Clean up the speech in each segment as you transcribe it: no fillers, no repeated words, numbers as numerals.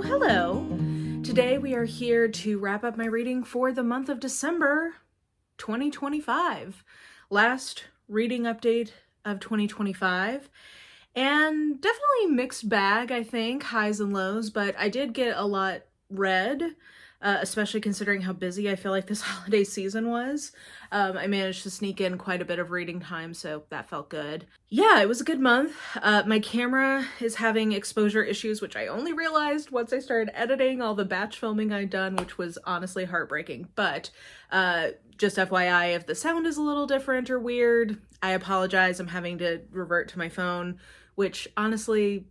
hello. Today we are here to wrap up my reading for the month of December 2025. Last reading update of 2025. And definitely mixed bag, I think, highs and lows, but I did get a lot read, especially considering how busy I feel like this holiday season was. I managed to sneak in quite a bit of reading time, so that felt good. Yeah, it was a good month. My camera is having exposure issues, which I only realized once I started editing all the batch filming I'd done, which was honestly heartbreaking. But just FYI, if the sound is a little different or weird, I apologize. I'm having to revert to my phone, which honestly,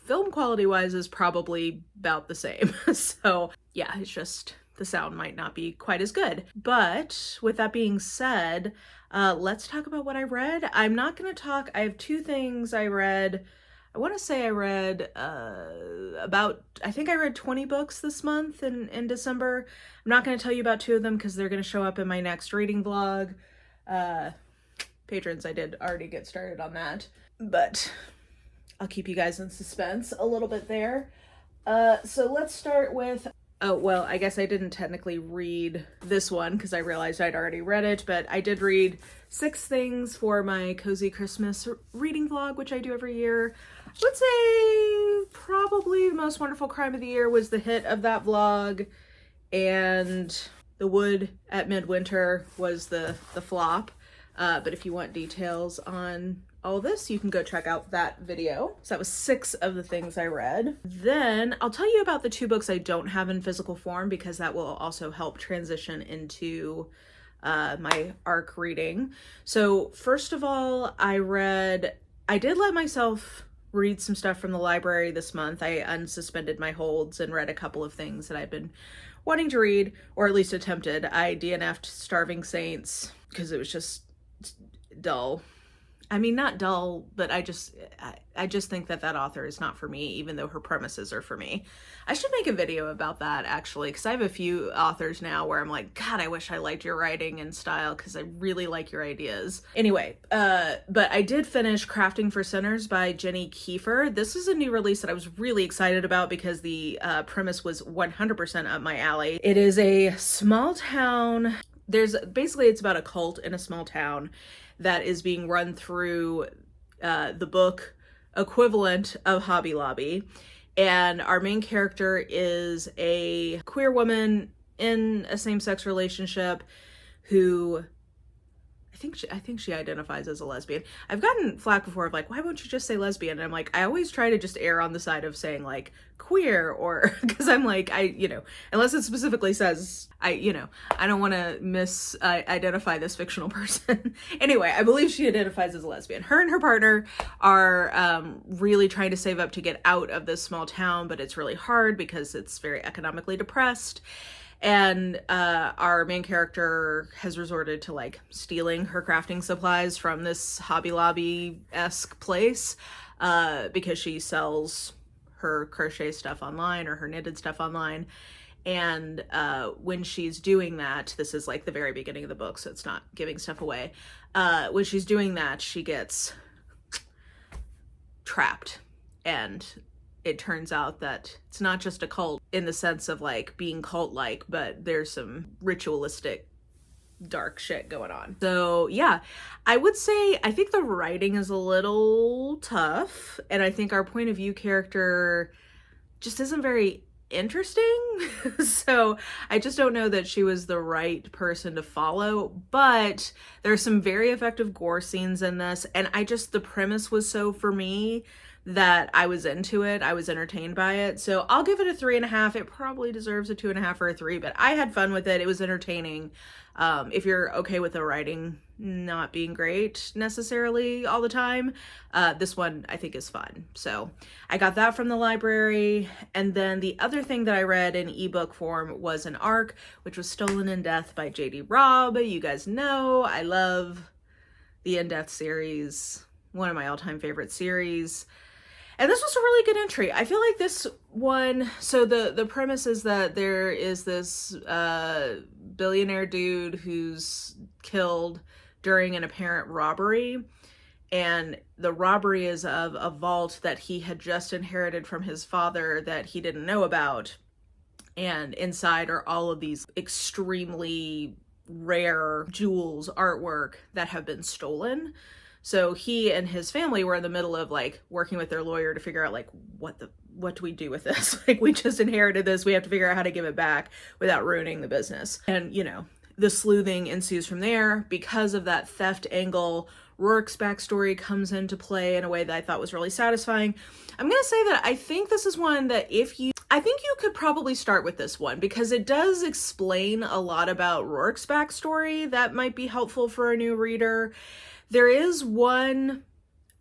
film quality wise is probably about the same. So yeah, it's just the sound might not be quite as good. But with that being said, let's talk about what I read. I'm not going to talk, I have two things I read. I want to say I read I think I read 20 books this month in December. I'm not going to tell you about two of them because they're going to show up in my next reading vlog. Patrons, I did already get started on that, but I'll keep you guys in suspense a little bit there. So let's start with, oh, well, I guess I didn't technically read this one because I realized I'd already read it, but I did read 6 things for my Cozy Christmas reading vlog, which I do every year. I would say probably The Most Wonderful Crime of the Year was the hit of that vlog, and The Wood at Midwinter was the flop. But if you want details on all this, you can go check out that video. So that was 6 of the things I read. Then I'll tell you about the 2 books I don't have in physical form because that will also help transition into my ARC reading. So first of all, I did let myself read some stuff from the library this month. I unsuspended my holds and read a couple of things that I've been wanting to read, or at least attempted. I DNF'd Starving Saints because it was just dull. I mean, not dull, but I just think that author is not for me, even though her premises are for me. I should make a video about that, actually, because I have a few authors now where I'm like, God, I wish I liked your writing and style because I really like your ideas. Anyway, but I did finish Crafting for Sinners by Jenny Kiefer. This is a new release that I was really excited about because the premise was 100% up my alley. It is a small town. It's about a cult in a small town that is being run through the book equivalent of Hobby Lobby. And our main character is a queer woman in a same-sex relationship who I think she identifies as a lesbian. I've gotten flack before of like, why won't you just say lesbian? And I'm like, I always try to just err on the side of saying like queer, or because I'm like, unless it specifically says, I don't want to identify this fictional person. Anyway, I believe she identifies as a lesbian. Her and her partner are really trying to save up to get out of this small town, but it's really hard because it's very economically depressed. And our main character has resorted to like stealing her crafting supplies from this Hobby Lobby-esque place because she sells her crochet stuff online or her knitted stuff online. And when she's doing that, this is like the very beginning of the book, so it's not giving stuff away. When she's doing that, she gets trapped, and it turns out that it's not just a cult in the sense of like being cult-like, but there's some ritualistic dark shit going on. So yeah, I would say I think the writing is a little tough, and I think our point of view character just isn't very interesting. So I just don't know that she was the right person to follow, but there's some very effective gore scenes in this, and the premise was so for me that I was into it. I was entertained by it. So I'll give it a 3.5. It probably deserves a 2.5 or a 3, but I had fun with it. It was entertaining. If you're okay with the writing not being great necessarily all the time, this one I think is fun. So I got that from the library. And then the other thing that I read in ebook form was an ARC, which was Stolen in Death by J.D. Robb. You guys know I love the In Death series, one of my all-time favorite series. And this was a really good entry. I feel like this one, so the premise is that there is this billionaire dude who's killed during an apparent robbery, and the robbery is of a vault that he had just inherited from his father that he didn't know about. And inside are all of these extremely rare jewels, artwork that have been stolen. So he and his family were in the middle of like working with their lawyer to figure out like what do we do with this? Like, we just inherited this, we have to figure out how to give it back without ruining the business. And you know, the sleuthing ensues from there. Because of that theft angle, Rourke's backstory comes into play in a way that I thought was really satisfying. I'm gonna say that I think this is one that I think you could probably start with this one because it does explain a lot about Rourke's backstory that might be helpful for a new reader. There is one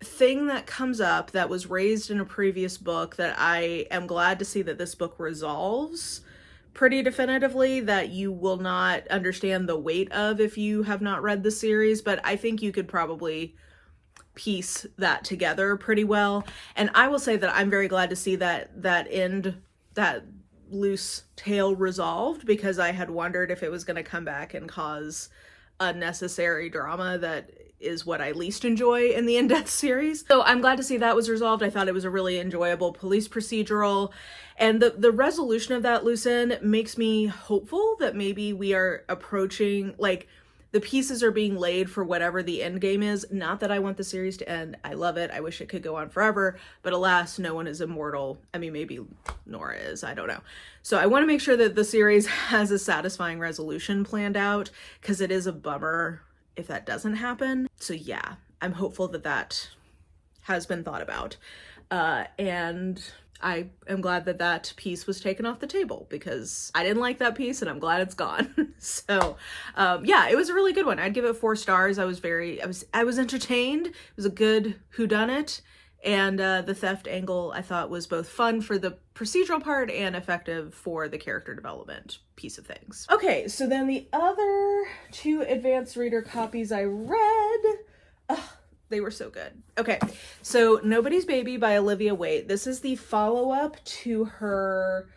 thing that comes up that was raised in a previous book that I am glad to see that this book resolves pretty definitively, that you will not understand the weight of if you have not read the series, but I think you could probably piece that together pretty well. And I will say that I'm very glad to see that loose tail resolved, because I had wondered if it was going to come back and cause unnecessary drama that is what I least enjoy in the In-Depth series. So I'm glad to see that was resolved. I thought it was a really enjoyable police procedural, and the resolution of that loose end makes me hopeful that maybe we are approaching, like, the pieces are being laid for whatever the end game is. Not that I want the series to end. I love it. I wish it could go on forever, but alas, no one is immortal. I mean, maybe Nora is, I don't know. So I want to make sure that the series has a satisfying resolution planned out, because it is a bummer if that doesn't happen. So yeah, I'm hopeful that that has been thought about. And I am glad that that piece was taken off the table, because I didn't like that piece and I'm glad it's gone. So yeah, it was a really good one. I'd give it 4 stars. I was entertained. It was a good whodunit. And the theft angle I thought was both fun for the procedural part and effective for the character development piece of things. Okay, so then the other 2 advanced reader copies I read, they were so good. Okay, so Nobody's Baby by Olivia Waite. This is the follow-up to her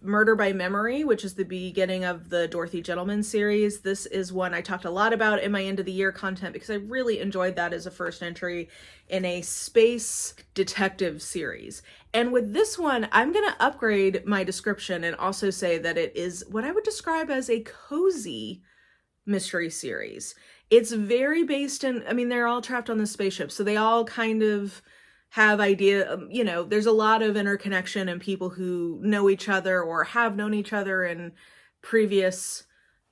Murder by Memory, which is the beginning of the Dorothy Gentleman series. This is one I talked a lot about in my end of the year content because I really enjoyed that as a first entry in a space detective series. And with this one, I'm going to upgrade my description and also say that it is what I would describe as a cozy mystery series. It's very based in, I mean, they're all trapped on this spaceship, so they all kind of have idea, you know, there's a lot of interconnection and people who know each other or have known each other in previous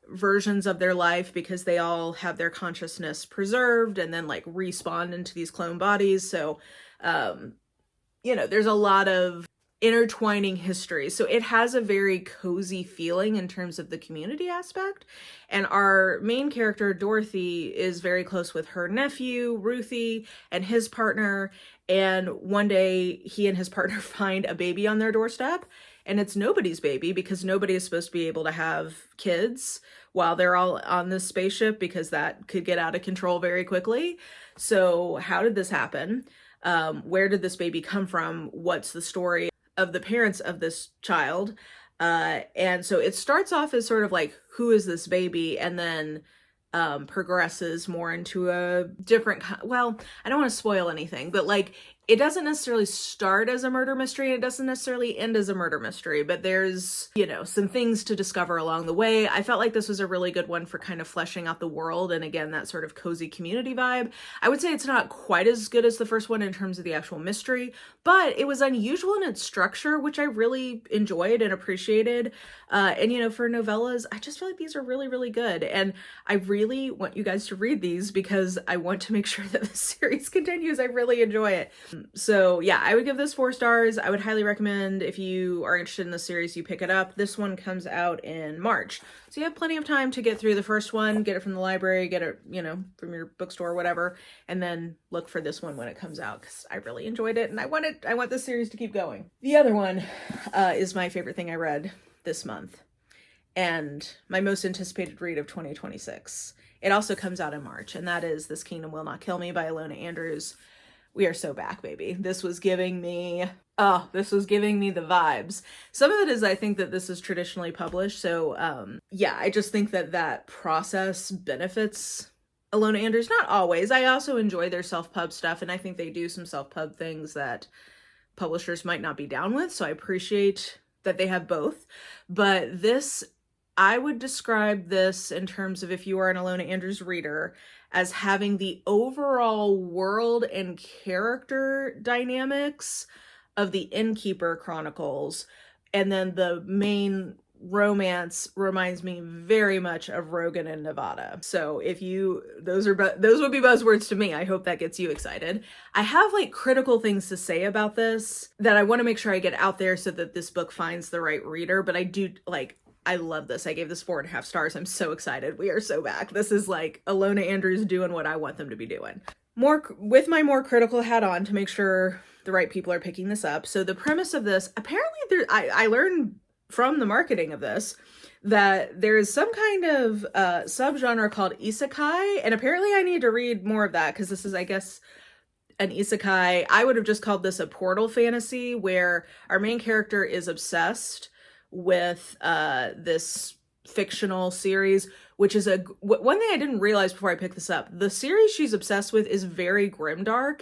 versions of their life, because they all have their consciousness preserved and then like respawn into these clone bodies. So, you know, there's a lot of intertwining history. So it has a very cozy feeling in terms of the community aspect. And our main character, Dorothy, is very close with her nephew, Ruthie, and his partner. And one day he and his partner find a baby on their doorstep, and it's nobody's baby, because nobody is supposed to be able to have kids while they're all on this spaceship, because that could get out of control very quickly. So how did this happen? Where did this baby come from? What's the story of the parents of this child? And so it starts off as sort of like, who is this baby? And then progresses more into a different, well, I don't want to spoil anything, but like, it doesn't necessarily start as a murder mystery, and it doesn't necessarily end as a murder mystery, but there's, you know, some things to discover along the way. I felt like this was a really good one for kind of fleshing out the world, and again, that sort of cozy community vibe. I would say it's not quite as good as the first one in terms of the actual mystery, but it was unusual in its structure, which I really enjoyed and appreciated. And you know, for novellas, I just feel like these are really, really good, and I really want you guys to read these because I want to make sure that the series continues. I really enjoy it. So yeah, I would give this 4 stars. I would highly recommend, if you are interested in the series, you pick it up. This one comes out in March, so you have plenty of time to get through the first one, get it from the library, get it, you know, from your bookstore or whatever, and then look for this one when it comes out, because I really enjoyed it and I want this series to keep going. The other one is my favorite thing I read this month, and my most anticipated read of 2026. It also comes out in March, and that is This Kingdom Will Not Kill Me by Ilona Andrews. We are so back, baby. This was giving me the vibes. Some of it is, I think that this is traditionally published. So yeah, I just think that that process benefits Alona Anders, not always. I also enjoy their self-pub stuff, and I think they do some self-pub things that publishers might not be down with, so I appreciate that they have both. But this, I would describe this in terms of, if you are an Alona Anders reader, as having the overall world and character dynamics of the Innkeeper Chronicles, and then the main romance reminds me very much of Rogan and Nevada. So if you, those would be buzzwords to me. I hope that gets you excited. I have like critical things to say about this that I want to make sure I get out there so that this book finds the right reader, but I do like, I love this. I gave this 4.5 stars. I'm so excited. We are so back. This is like Alona Anders doing what I want them to be doing. With my more critical hat on to make sure the right people are picking this up. So the premise of this, apparently I learned from the marketing of this that there is some kind of subgenre called isekai, and apparently I need to read more of that, because this is, I guess, an isekai. I would have just called this a portal fantasy, where our main character is obsessed with this fictional series, which is one thing I didn't realize before I picked this up. The series she's obsessed with is very grimdark,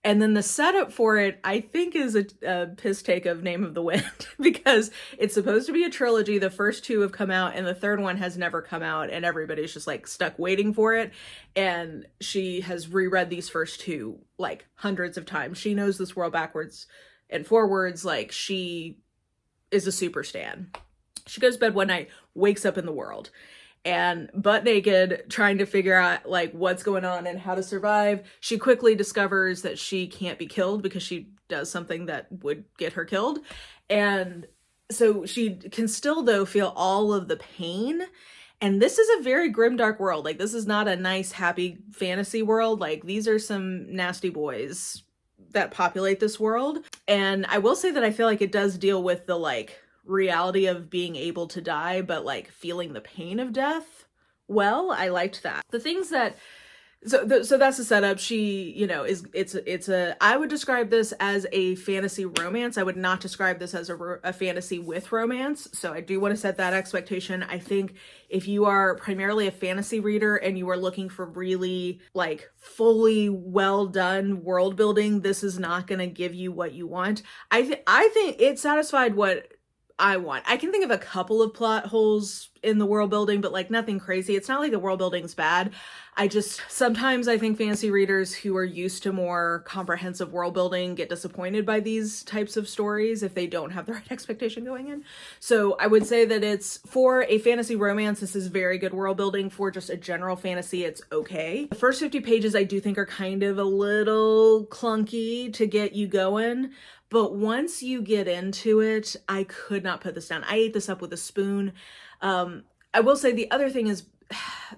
and then the setup for it, I think, is a piss take of Name of the Wind, because it's supposed to be a trilogy. The first 2 have come out, and the third one has never come out, and everybody's just like stuck waiting for it. And she has reread these first 2 like hundreds of times. She knows this world backwards and forwards. Like, she is a super stan. She goes to bed one night, wakes up in the world, and butt naked, trying to figure out like what's going on and how to survive. She quickly discovers that she can't be killed because she does something that would get her killed. And so she can still, though, feel all of the pain. And this is a very grimdark world. Like, this is not a nice, happy fantasy world. Like, these are some nasty boys that populate this world. And I will say that I feel like it does deal with the like reality of being able to die, but like feeling the pain of death. Well, I liked that. The things that, so that's the setup. She, you know, I would describe this as a fantasy romance. I would not describe this as a fantasy with romance. So I do want to set that expectation. I think if you are primarily a fantasy reader and you are looking for really like fully well done world building, this is not going to give you what you want. I think it satisfied what I want. I can think of a couple of plot holes in the world building, but like nothing crazy. It's not like the world building's bad. Sometimes I think fantasy readers who are used to more comprehensive world building get disappointed by these types of stories if they don't have the right expectation going in. So I would say that it's, for a fantasy romance, this is very good world building. For just a general fantasy, it's okay. The first 50 pages I do think are kind of a little clunky to get you going. But once you get into it, I could not put this down. I ate this up with a spoon. I will say the other thing is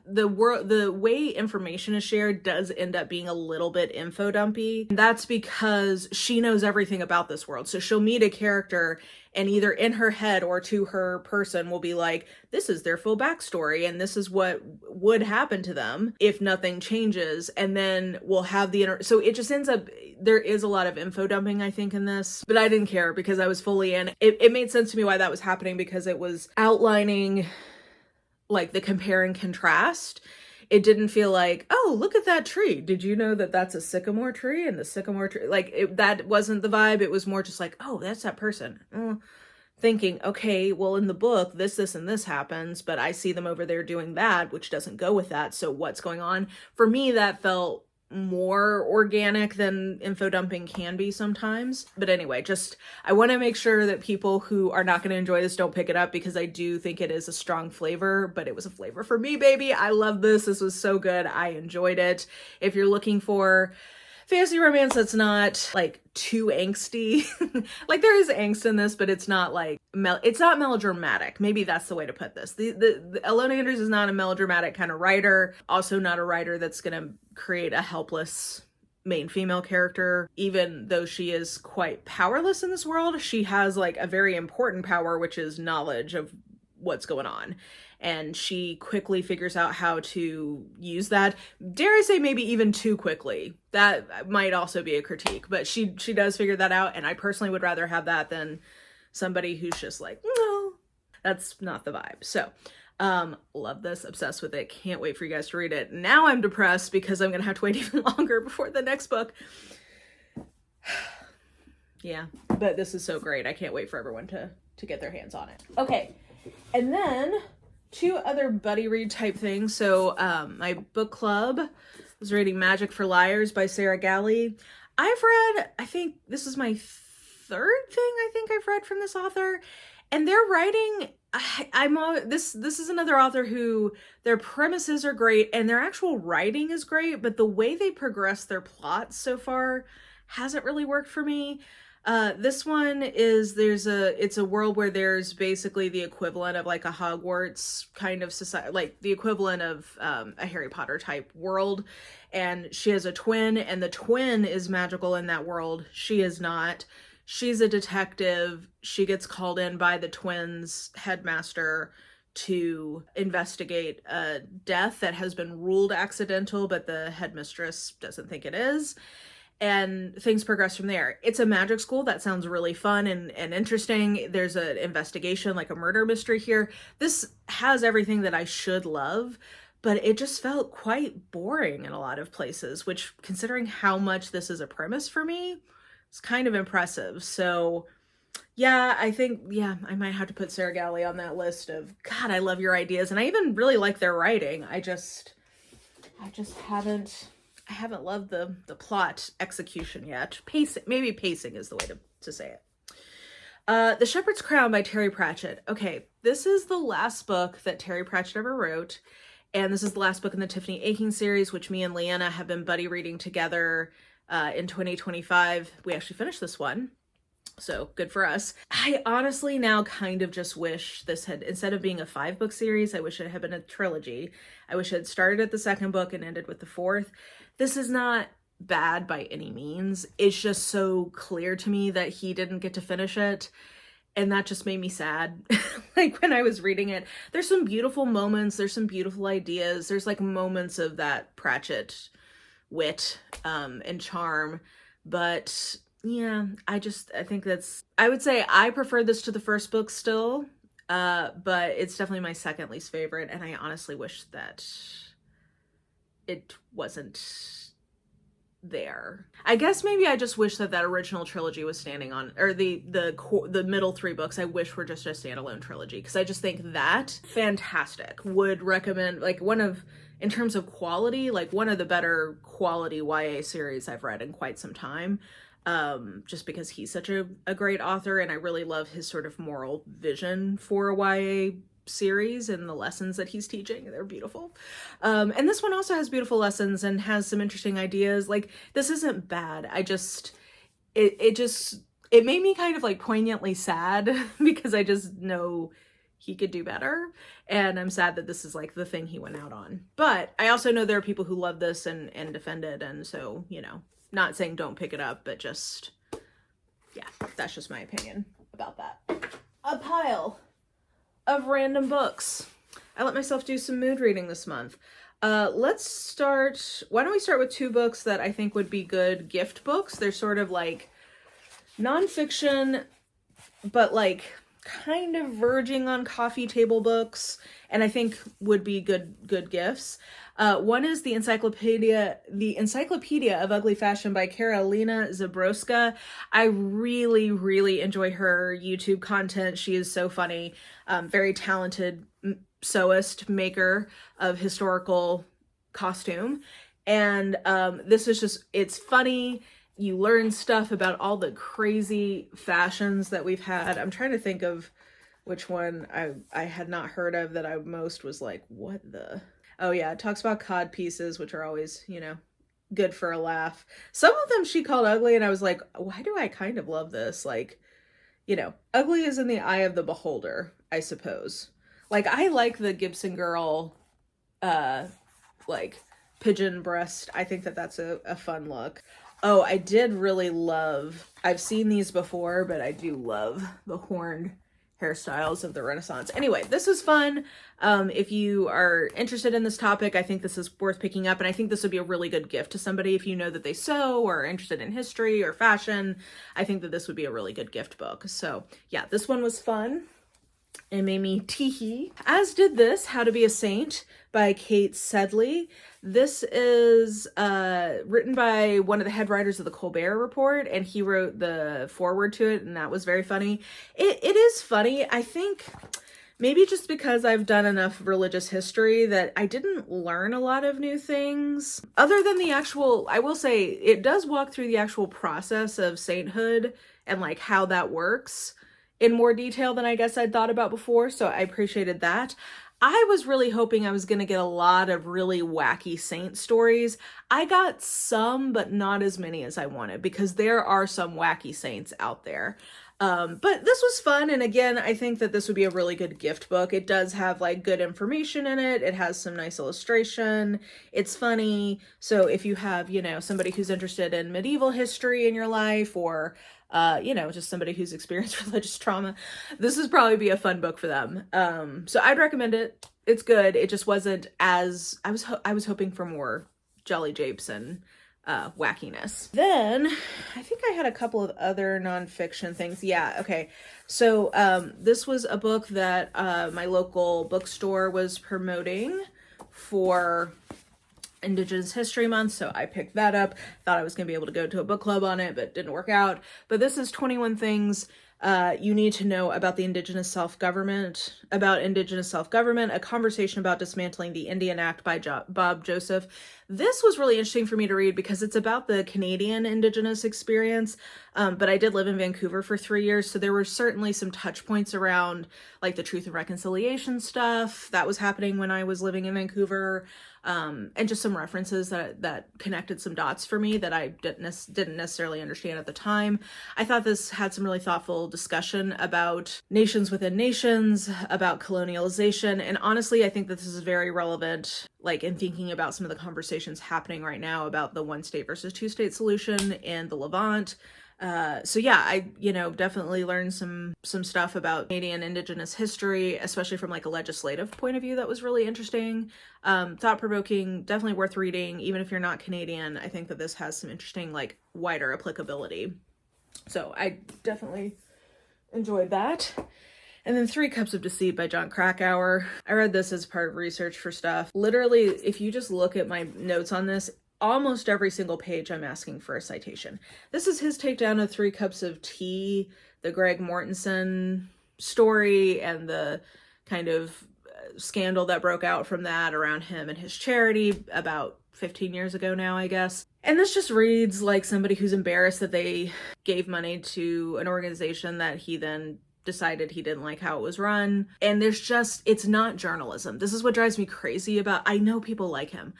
the way information is shared does end up being a little bit info dumpy. That's because she knows everything about this world. So she'll meet a character and either in her head or to her person will be like, this is their full backstory and this is what would happen to them if nothing changes. And then we'll have so it just ends up, there is a lot of info dumping, I think, in this, but I didn't care because I was fully in. It made sense to me why that was happening, because it was outlining like the compare and contrast. It didn't feel like, oh, look at that tree. Did you know that that's a sycamore tree? And the sycamore tree, like that wasn't the vibe. It was more just like, oh, that's that person. Thinking, okay, well, in the book, this, and this happens, but I see them over there doing that, which doesn't go with that. So what's going on? For me, that felt more organic than info dumping can be sometimes. But anyway, I want to make sure that people who are not going to enjoy this don't pick it up, because I do think it is a strong flavor, but it was a flavor for me, baby. I love this. This was so good. I enjoyed it. If you're looking for fantasy romance that's not like too angsty, like there is angst in this, but it's not like it's not melodramatic. Maybe that's the way to put this. The Alona Anders is not a melodramatic kind of writer. Also not a writer that's gonna create a helpless main female character. Even though she is quite powerless in this world, she has like a very important power, which is knowledge of what's going on. And she quickly figures out how to use that. Dare I say maybe even too quickly. That might also be a critique, but she does figure that out. And I personally would rather have that than somebody who's just like, no, that's not the vibe. So Love this, obsessed with it, can't wait for you guys to read it. Now I'm depressed because I'm gonna have to wait even longer before the next book. Yeah, but this is so great. I can't wait for everyone to get their hands on it. Okay, and then 2 other buddy read type things. So my book club was reading Magic for Liars by Sarah Galley. I've read, I think this is my 3rd thing I think I've read from this author, and their writing, this is another author who their premises are great and their actual writing is great, but the way they progress their plots so far hasn't really worked for me. This one is, it's a world where there's basically the equivalent of like a Hogwarts kind of society, like the equivalent of a Harry Potter type world. And she has a twin, and the twin is magical in that world. She is not. She's a detective. She gets called in by the twins' headmaster to investigate a death that has been ruled accidental, but the headmistress doesn't think it is. And things progress from there. It's a magic school. That sounds really fun and interesting. There's an investigation, like a murder mystery here. This has everything that I should love, but it just felt quite boring in a lot of places, which, considering how much this is a premise for me, it's kind of impressive. So yeah, I think, I might have to put Sarah Galley on that list of, God, I love your ideas. And I even really like their writing. I just haven't loved the plot execution yet. Maybe pacing is the way to say it. The Shepherd's Crown by Terry Pratchett. Okay, this is the last book that Terry Pratchett ever wrote, and this is the last book in the Tiffany Aching series, which me and Leanna have been buddy reading together in 2025. We actually finished this one, so good for us. I honestly now kind of just wish this had, instead of being a 5-book series, I wish it had been a trilogy. I wish it had started at the 2nd book and ended with the 4th. This is not bad by any means. It's just so clear to me that he didn't get to finish it, and that just made me sad. Like, when I was reading it, there's some beautiful moments, there's some beautiful ideas, there's like moments of that Pratchett wit and charm, but yeah, I think I would say I prefer this to the 1st book still, but it's definitely my 2nd least favorite, and I honestly wish that it wasn't there. I guess maybe I just wish that original trilogy was standing on, or the middle 3 books I wish were just a standalone trilogy, because I just think that fantastic. Would recommend, like, in terms of quality, like one of the better quality YA series I've read in quite some time. Just because he's such a great author, and I really love his sort of moral vision for a YA series and the lessons that he's teaching. They're beautiful. And this one also has beautiful lessons and has some interesting ideas. Like, this isn't bad. It made me kind of like poignantly sad because I just know he could do better, and I'm sad that this is like the thing he went out on. But I also know there are people who love this and defend it, and so, you know, not saying don't pick it up, but just, yeah, that's just my opinion about that. A pile of random books. I let myself do some mood reading this month. Why don't we start with 2 books that I think would be good gift books. They're sort of like nonfiction, but like kind of verging on coffee table books, and I think would be good gifts. One is the Encyclopedia of Ugly Fashion by Karolina Zabrowska. I really, really enjoy her YouTube content. She is so funny. Very talented sewist, maker of historical costume. And this is just, it's funny. You learn stuff about all the crazy fashions that we've had. I'm trying to think of which one I had not heard of that I most was like, what the... Oh yeah, it talks about cod pieces, which are always, you know, good for a laugh. Some of them she called ugly, and I was like, why do I kind of love this? Like, you know, ugly is in the eye of the beholder, I suppose. Like, I like the Gibson Girl, like, pigeon breast. I think that that's a fun look. Oh, I did really love, I've seen these before, but I do love the horned hairstyles of the Renaissance. Anyway, this is fun. If you are interested in this topic, I think this is worth picking up, and I think this would be a really good gift to somebody if you know that they sew or are interested in history or fashion. I think that this would be a really good gift book. So yeah, this one was fun. It made me teehee. As did this, How to Be a Saint by Kate Sedley. This is written by one of the head writers of the Colbert Report, and he wrote the foreword to it, and that was very funny. It is funny. I think maybe just because I've done enough religious history that I didn't learn a lot of new things. Other than the actual, I will say, it does walk through the actual process of sainthood and like how that works in more detail than I guess I'd thought about before, so I appreciated that. I was really hoping I was going to get a lot of really wacky saint stories. I got some, but not as many as I wanted, because there are some wacky saints out there. But this was fun, and again, I think that this would be a really good gift book. It does have like good information in it. It has some nice illustration. It's funny. So if you have, you know, somebody who's interested in medieval history in your life, or you know, just somebody who's experienced religious trauma, this would probably be a fun book for them. So I'd recommend it. It's good. It just wasn't as, I was hoping for more jolly japes and wackiness. Then I think I had a couple of other nonfiction things. Yeah, okay. So this was a book that my local bookstore was promoting for Indigenous History Month, so I picked that up. Thought I was gonna be able to go to a book club on it, but didn't work out. But this is 21 Things You Need to Know About the Indigenous Self-Government, a conversation about dismantling the Indian Act by Bob Joseph. This was really interesting for me to read because it's about the Canadian Indigenous experience, but I did live in Vancouver for 3 years, so there were certainly some touch points around like the Truth and Reconciliation stuff that was happening when I was living in Vancouver, and just some references that connected some dots for me that I didn't necessarily understand at the time. I thought this had some really thoughtful discussion about nations within nations, about colonialization, and honestly, I think that this is very relevant, like in thinking about some of the conversations happening right now about the one state versus two state solution in the Levant. So yeah, I, you know, definitely learned some stuff about Canadian Indigenous history, especially from like a legislative point of view that was really interesting. Thought-provoking, definitely worth reading, even if you're not Canadian. I think that this has some interesting, like, wider applicability. So I definitely enjoyed that. And then 3 Cups of Deceit by John Krakauer. I read this as part of research for stuff. Literally, if you just look at my notes on this, almost every single page I'm asking for a citation. This is his takedown of 3 Cups of Tea, the Greg Mortensen story, and the kind of scandal that broke out from that around him and his charity about 15 years ago now, I guess. And this just reads like somebody who's embarrassed that they gave money to an organization that he then decided he didn't like how it was run. And there's just, it's not journalism. This is what drives me crazy about, I know people like him,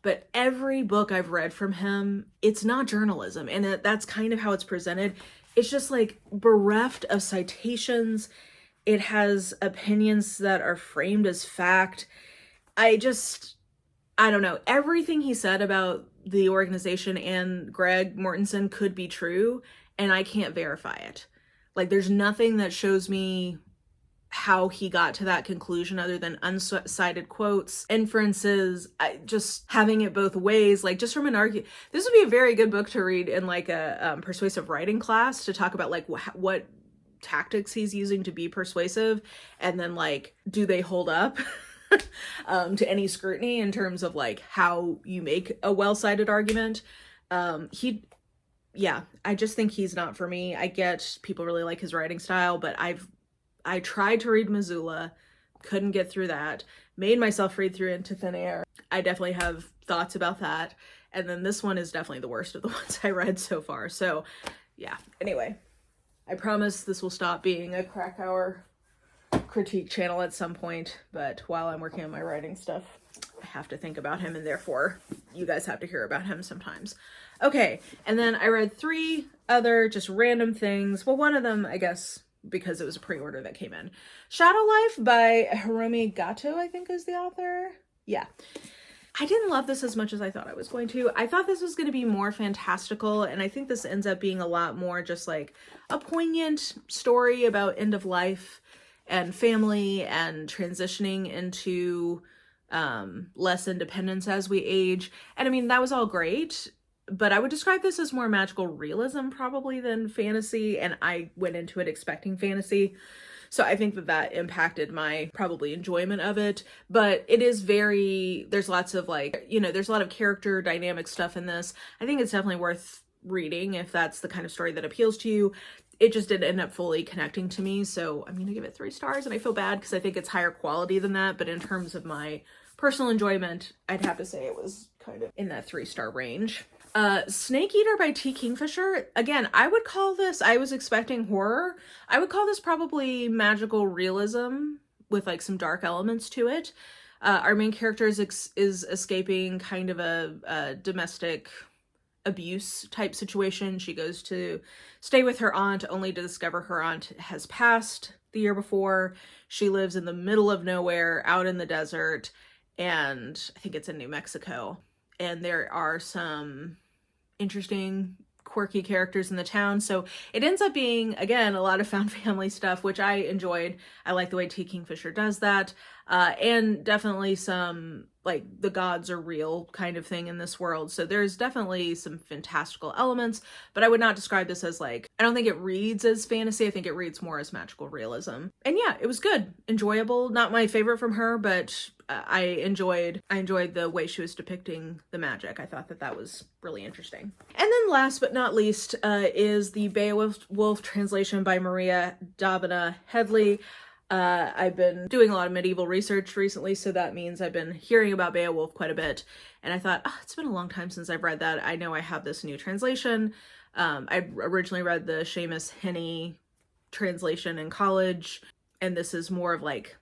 but every book I've read from him, it's not journalism. And that's kind of how it's presented. It's just like bereft of citations. It has opinions that are framed as fact. I don't know. Everything he said about the organization and Greg Mortensen could be true, and I can't verify it. Like, there's nothing that shows me how he got to that conclusion other than uncited quotes, inferences, just having it both ways, like just from an argument. This would be a very good book to read in like a persuasive writing class, to talk about like what tactics he's using to be persuasive, and then like, do they hold up to any scrutiny in terms of like how you make a well-cited argument. Yeah, I just think he's not for me. I get people really like his writing style, but I tried to read Missoula, couldn't get through that, made myself read through Into Thin Air. I definitely have thoughts about that. And then this one is definitely the worst of the ones I read so far. So yeah, anyway, I promise this will stop being a Krakauer critique channel at some point, but while I'm working on my writing stuff, I have to think about him, and therefore you guys have to hear about him sometimes. Okay, and then I read 3 other just random things. Well, one of them, I guess, because it was a pre-order that came in. Shadow Life by Hiromi Gato, I think is the author. Yeah. I didn't love this as much as I thought I was going to. I thought this was going to be more fantastical, and I think this ends up being a lot more just like a poignant story about end of life and family and transitioning into less independence as we age. And I mean, that was all great, but I would describe this as more magical realism probably than fantasy, and I went into it expecting fantasy. So I think that that impacted my probably enjoyment of it, but it is there's lots of like, you know, there's a lot of character dynamic stuff in this. I think it's definitely worth reading if that's the kind of story that appeals to you. It just didn't end up fully connecting to me, so I'm gonna give it 3 stars, and I feel bad because I think it's higher quality than that, but in terms of my personal enjoyment, I'd have to say it was kind of in that 3-star range. Snake Eater by T. Kingfisher. Again, I would call this, I was expecting horror. I would call this probably magical realism with like some dark elements to it. Our main character is escaping kind of a domestic abuse type situation. She goes to stay with her aunt only to discover her aunt has passed the year before. She lives in the middle of nowhere out in the desert, and I think it's in New Mexico. And there are some interesting, quirky characters in the town. So it ends up being, again, a lot of found family stuff, which I enjoyed. I like the way T. Kingfisher does that. And definitely some, like, the gods are real kind of thing in this world. So there's definitely some fantastical elements, but I would not describe this as like, I don't think it reads as fantasy. I think it reads more as magical realism. And yeah, it was good, enjoyable. Not my favorite from her, but I enjoyed the way she was depicting the magic. I thought that was really interesting. And then last but not least is the Beowulf translation by Maria Davina Headley. I've been doing a lot of medieval research recently, so that means I've been hearing about Beowulf quite a bit. And I thought, it's been a long time since I've read that. I know I have this new translation. I originally read the Seamus Heaney translation in college, and this is more of like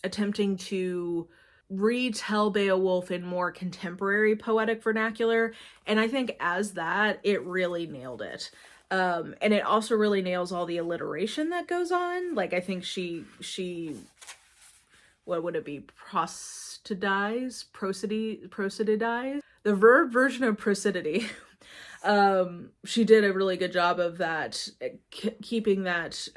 attempting to retell Beowulf in more contemporary poetic vernacular. And I think as that, it really nailed it. And it also really nails all the alliteration that goes on. Like, I think she what would it be? Prosodize? The verb version of prosody. She did a really good job of that, keeping that,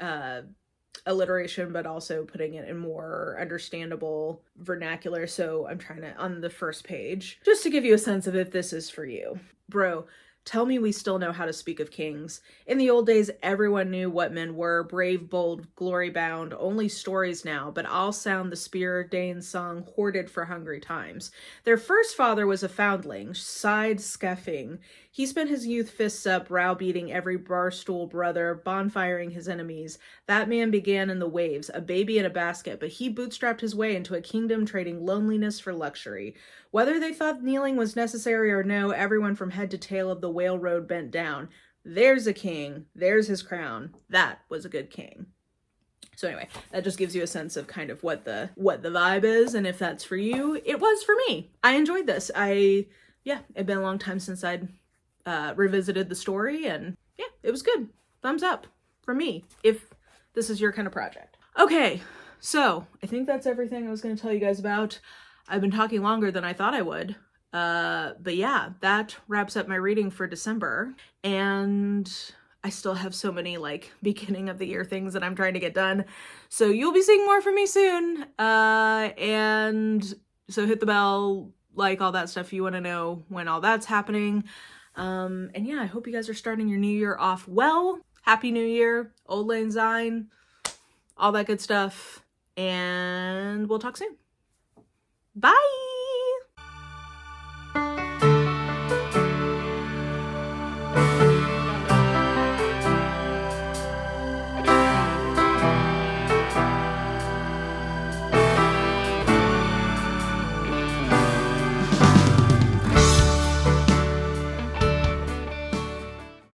alliteration, but also putting it in more understandable vernacular. So I'm trying to, on the first page, just to give you a sense of if this is for you. Bro, tell me we still know how to speak of kings. In the old days, everyone knew what men were, brave, bold, glory-bound, only stories now, but I'll sound the spear Dane song hoarded for hungry times. Their first father was a foundling, sighed scaffing. He spent his youth fists up, browbeating every barstool brother, bonfiring his enemies. That man began in the waves, a baby in a basket, but he bootstrapped his way into a kingdom trading loneliness for luxury. Whether they thought kneeling was necessary or no, everyone from head to tail of the whale road bent down. There's a king, there's his crown. That was a good king. So anyway, that just gives you a sense of kind of what the vibe is, and if that's for you. It was for me. I enjoyed this. It'd been a long time since I'd revisited the story, and yeah, it was good. Thumbs up from me if this is your kind of project. Okay, so I think that's everything I was going to tell you guys about. I've been talking longer than I thought I would. But yeah, that wraps up my reading for December. And I still have so many like beginning of the year things that I'm trying to get done. So you'll be seeing more from me soon. And so hit the bell, like all that stuff if you want to know when all that's happening. And yeah, I hope you guys are starting your new year off well. Happy New Year, Old Lang Syne, all that good stuff. And we'll talk soon. Bye!